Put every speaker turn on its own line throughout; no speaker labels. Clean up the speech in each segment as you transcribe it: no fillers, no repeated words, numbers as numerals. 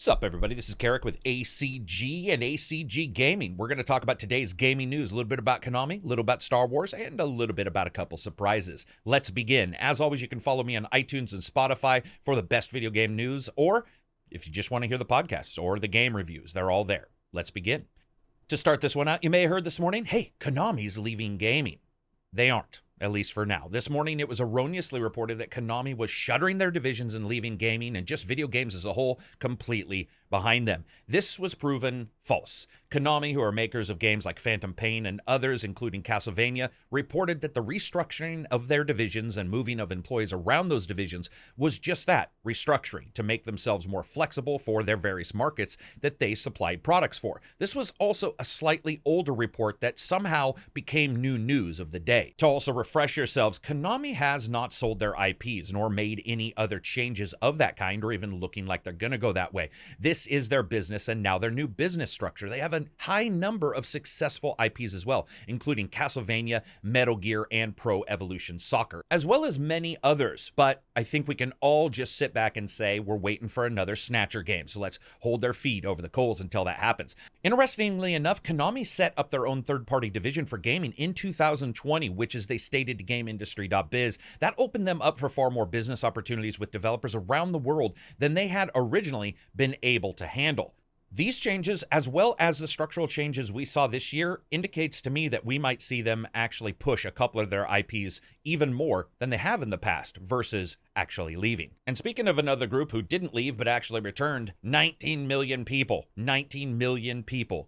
up, everybody? This is Karak with ACG and ACG Gaming. We're going to talk about today's gaming news, a little bit about Konami, a little about Star Wars, and a little bit about a couple surprises. Let's begin. As always, you can follow me on iTunes and Spotify for the best video game news, or if you just want to hear the podcasts or the game reviews, they're all there. Let's begin. To start this one out, you may have heard this morning, hey, Konami's leaving gaming. They aren't. At least for now. This morning, it was erroneously reported that Konami was shuttering their divisions and leaving gaming and just video games as a whole completely behind them. This was proven false. Konami, who are makers of games like Phantom Pain and others, including Castlevania, reported that the restructuring of their divisions and moving of employees around those divisions was just that, restructuring, to make themselves more flexible for their various markets that they supplied products for. This was also a slightly older report that somehow became new news of the day. To also refresh yourselves, Konami has not sold their IPs nor made any other changes of that kind or even looking like they're going to go that way. This is their business and now their new business structure. They have a high number of successful IPs as well, including Castlevania, Metal Gear, and Pro Evolution Soccer, as well as many others. But I think we can all just sit back and say we're waiting for another Snatcher game. So let's hold their feet over the coals until that happens. Interestingly enough, Konami set up their own third-party division for gaming in 2020, which, as they stated to GameIndustry.biz, that opened them up for far more business opportunities with developers around the world than they had originally been able to handle. These changes, as well as the structural changes we saw this year, indicates to me that we might see them actually push a couple of their IPs even more than they have in the past versus actually leaving. And speaking of another group who didn't leave but actually returned, 19 million people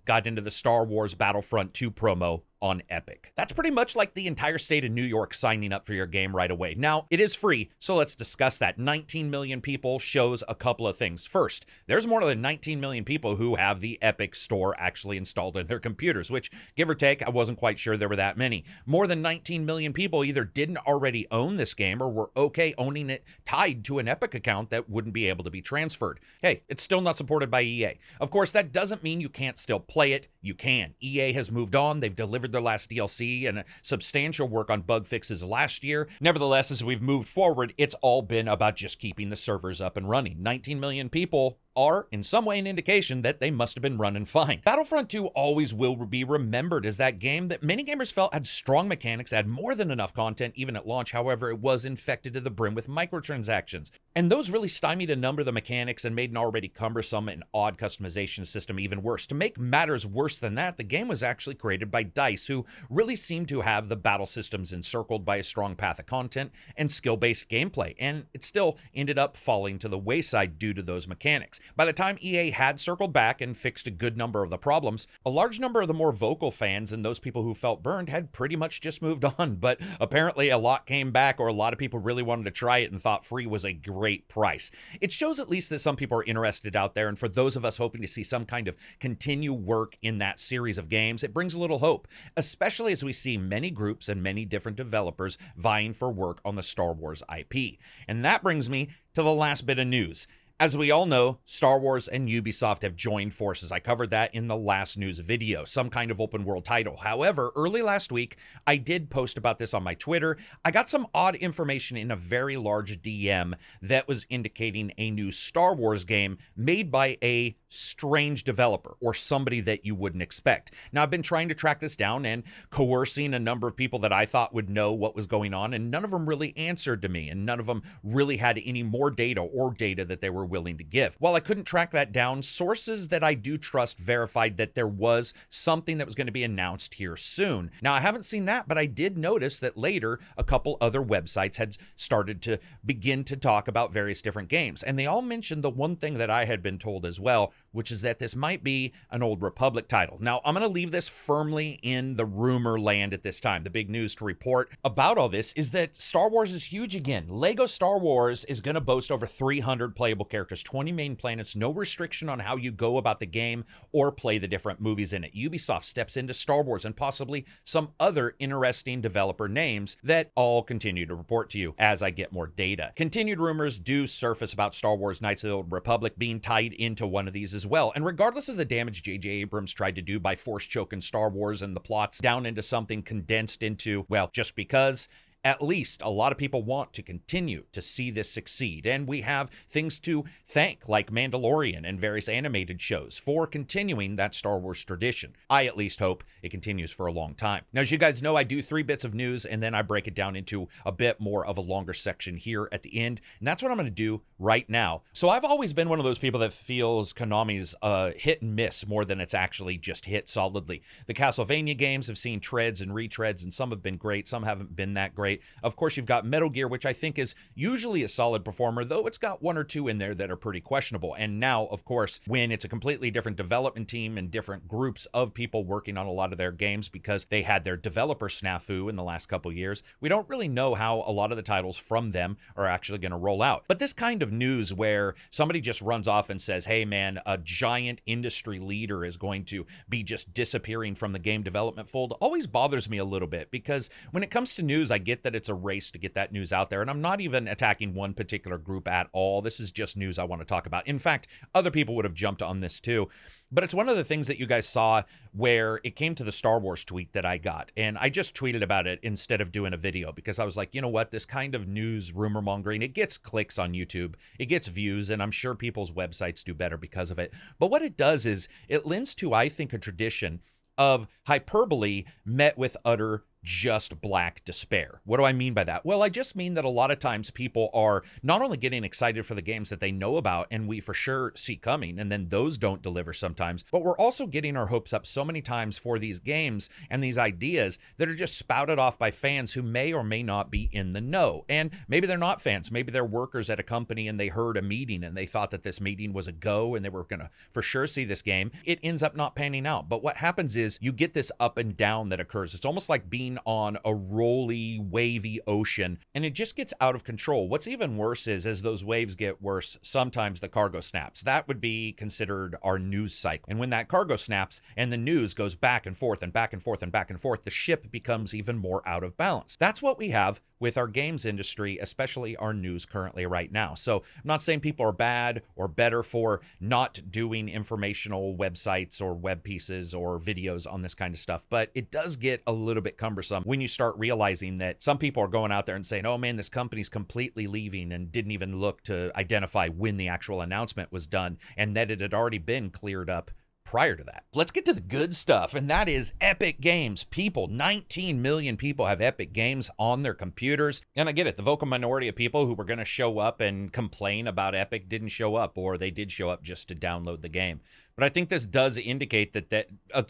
got into the Star Wars Battlefront 2 promo on Epic. That's pretty much like the entire state of New York signing up for your game right away. Now, it is free, so let's discuss that. 19 million people shows a couple of things. First, there's more than 19 million people who have the Epic store actually installed in their computers, which, give or take, I wasn't quite sure there were that many. More than 19 million people either didn't already own this game or were okay owning it tied to an Epic account that wouldn't be able to be transferred. Hey, it's still not supported by EA. Of course, that doesn't mean you can't still play it. You can. EA has moved on. They've delivered their last DLC and substantial work on bug fixes last year. Nevertheless, as we've moved forward, it's all been about just keeping the servers up and running. 19 million people are in some way an indication that they must have been running fine. Battlefront 2 always will be remembered as that game that many gamers felt had strong mechanics, had more than enough content even at launch. However, it was infected to the brim with microtransactions. And those really stymied a number of the mechanics and made an already cumbersome and odd customization system even worse. To make matters worse than that, the game was actually created by DICE, who really seemed to have the battle systems encircled by a strong path of content and skill-based gameplay, and it still ended up falling to the wayside due to those mechanics. By the time EA had circled back and fixed a good number of the problems, a large number of the more vocal fans and those people who felt burned had pretty much just moved on, but apparently a lot came back, or a lot of people really wanted to try it and thought free was a great price. It shows at least that some people are interested out there, and for those of us hoping to see some kind of continue work in that series of games, it brings a little hope, especially as we see many groups and many different developers vying for work on the Star Wars IP. And that brings me to the last bit of news. As we all know, Star Wars and Ubisoft have joined forces. I covered that in the last news video, some kind of open world title. However, early last week, I did post about this on my Twitter. I got some odd information in a very large DM that was indicating a new Star Wars game made by a strange developer or somebody that you wouldn't expect. Now, I've been trying to track this down and coercing a number of people that I thought would know what was going on, and none of them really answered to me, and none of them really had any more data or data that they were willing to give. While I couldn't track that down, sources that I do trust verified that there was something that was going to be announced here soon. Now, I haven't seen that, but I did notice that later a couple other websites had started to begin to talk about various different games, and they all mentioned the one thing that I had been told as well, which is that this might be an Old Republic title. Now, I'm going to leave this firmly in the rumor land at this time. The big news to report about all this is that Star Wars is huge again. Lego Star Wars is going to boast over 300 playable characters, 20 main planets, no restriction on how you go about the game or play the different movies in it. Ubisoft steps into Star Wars and possibly some other interesting developer names that I'll continue to report to you as I get more data. Continued rumors do surface about Star Wars Knights of the Old Republic being tied into one of these as well. And regardless of the damage J.J. Abrams tried to do by force choking Star Wars and the plots down into something condensed into, well, just because, at least a lot of people want to continue to see this succeed. And we have things to thank, like Mandalorian and various animated shows, for continuing that Star Wars tradition. I at least hope it continues for a long time. Now, as you guys know, I do 3 bits of news, and then I break it down into a bit more of a longer section here at the end. And that's what I'm going to do right now. So I've always been one of those people that feels Konami's hit and miss more than it's actually just hit solidly. The Castlevania games have seen treads and retreads, and some have been great, some haven't been that great. Of course, you've got Metal Gear, which I think is usually a solid performer, though it's got 1 or 2 in there that are pretty questionable. And now, of course, when it's a completely different development team and different groups of people working on a lot of their games because they had their developer snafu in the last couple years, we don't really know how a lot of the titles from them are actually going to roll out. But this kind of news where somebody just runs off and says, hey man, a giant industry leader is going to be just disappearing from the game development fold always bothers me a little bit, because when it comes to news, I get that it's a race to get that news out there, and I'm not even attacking one particular group at all. This is just news I want to talk about. In fact, other people would have jumped on this too. But it's one of the things that you guys saw where it came to the Star Wars tweet that I got. And I just tweeted about it instead of doing a video, because I was like, you know what? This kind of news rumor mongering, it gets clicks on YouTube. It gets views, and I'm sure people's websites do better because of it. But what it does is it lends to, I think, a tradition of hyperbole met with utter just black despair. What do I mean by that? Well, I just mean that a lot of times people are not only getting excited for the games that they know about and we for sure see coming, and then those don't deliver sometimes, but we're also getting our hopes up so many times for these games and these ideas that are just spouted off by fans who may or may not be in the know. And maybe they're not fans. Maybe they're workers at a company and they heard a meeting and they thought that this meeting was a go and they were going to for sure see this game. It ends up not panning out. But what happens is you get this up and down that occurs. It's almost like being on a rolly, wavy ocean, and it just gets out of control. What's even worse is, as those waves get worse, sometimes the cargo snaps. That would be considered our news cycle. And when that cargo snaps and the news goes back and forth and back and forth and back and forth, the ship becomes even more out of balance. That's what we have with our games industry, especially our news currently right now. So I'm not saying people are bad or better for not doing informational websites or web pieces or videos on this kind of stuff, but it does get a little bit cumbersome when you start realizing that some people are going out there and saying, oh man, this company's completely leaving, and didn't even look to identify when the actual announcement was done and that it had already been cleared up prior to that. Let's get to the good stuff, and that is Epic Games. People, 19 million people have Epic Games on their computers. And I get it, the vocal minority of people who were going to show up and complain about Epic didn't show up, or they did show up just to download the game. But I think this does indicate that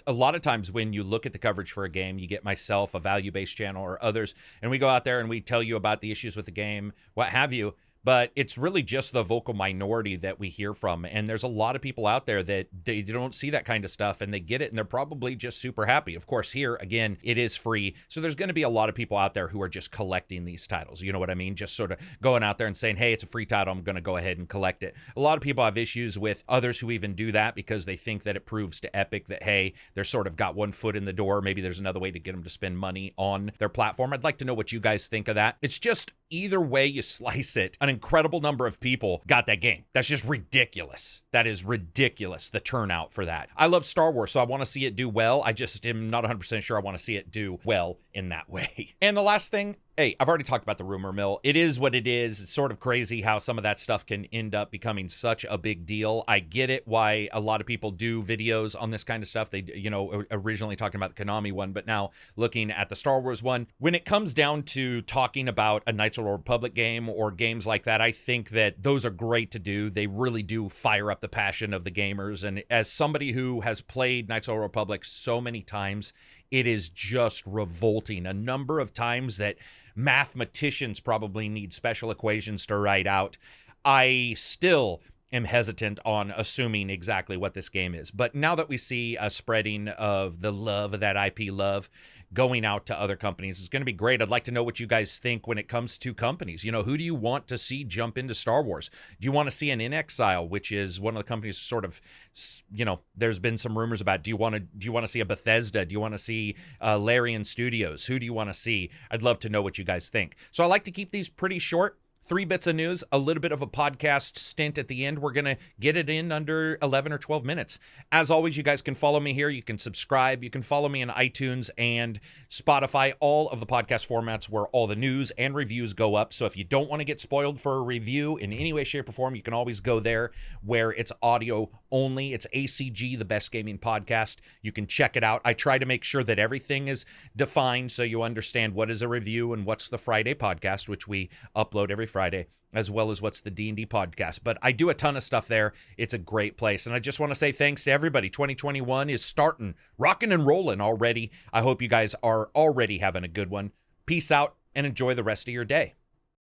a lot of times when you look at the coverage for a game, you get myself, a value-based channel, or others, and we go out there and we tell you about the issues with the game, what have you. But it's really just the vocal minority that we hear from. And there's a lot of people out there that they don't see that kind of stuff and they get it and they're probably just super happy. Of course, here, again, it is free. So there's going to be a lot of people out there who are just collecting these titles. You know what I mean? Just sort of going out there and saying, hey, it's a free title, I'm going to go ahead and collect it. A lot of people have issues with others who even do that because they think that it proves to Epic that, hey, they're sort of got one foot in the door. Maybe there's another way to get them to spend money on their platform. I'd like to know what you guys think of that. It's just either way you slice it, an incredible number of people got that game. That's just ridiculous. That is ridiculous, the turnout for that. I love Star Wars, so I want to see it do well. I just am not 100% sure I want to see it do well in that way. And the last thing, hey, I've already talked about the rumor mill. It is what it is. It's sort of crazy how some of that stuff can end up becoming such a big deal. I get it why a lot of people do videos on this kind of stuff. They, you know, originally talking about the Konami one, but now looking at the Star Wars one. When it comes down to talking about a Knights of the Old Republic game or games like that, I think that those are great to do. They really do fire up the passion of the gamers. And as somebody who has played Knights of the Old Republic so many times, it is just revolting. A number of times that mathematicians probably need special equations to write out. I still am hesitant on assuming exactly what this game is. But now that we see a spreading of the love of that IP love going out to other companies, it's going to be great. I'd like to know what you guys think when it comes to companies. You know, who do you want to see jump into Star Wars? Do you want to see an In Exile, which is one of the companies sort of, you know, there's been some rumors about, do you want to see a Bethesda? Do you want to see Larian Studios? Who do you want to see? I'd love to know what you guys think. So I like to keep these pretty short. 3 bits of news, a little bit of a podcast stint at the end. We're going to get it in under 11 or 12 minutes. As always, you guys can follow me here. You can subscribe. You can follow me on iTunes and Spotify, all of the podcast formats where all the news and reviews go up. So if you don't want to get spoiled for a review in any way, shape, or form, you can always go there where it's audio only. It's ACG, the Best Gaming Podcast. You can check it out. I try to make sure that everything is defined so you understand what is a review and what's the Friday podcast, which we upload every Friday, as well as what's the D&D podcast. But I do a ton of stuff there. It's a great place. And I just want to say thanks to everybody. 2021 is starting, rocking and rolling already. I hope you guys are already having a good one. Peace out and enjoy the rest of your day.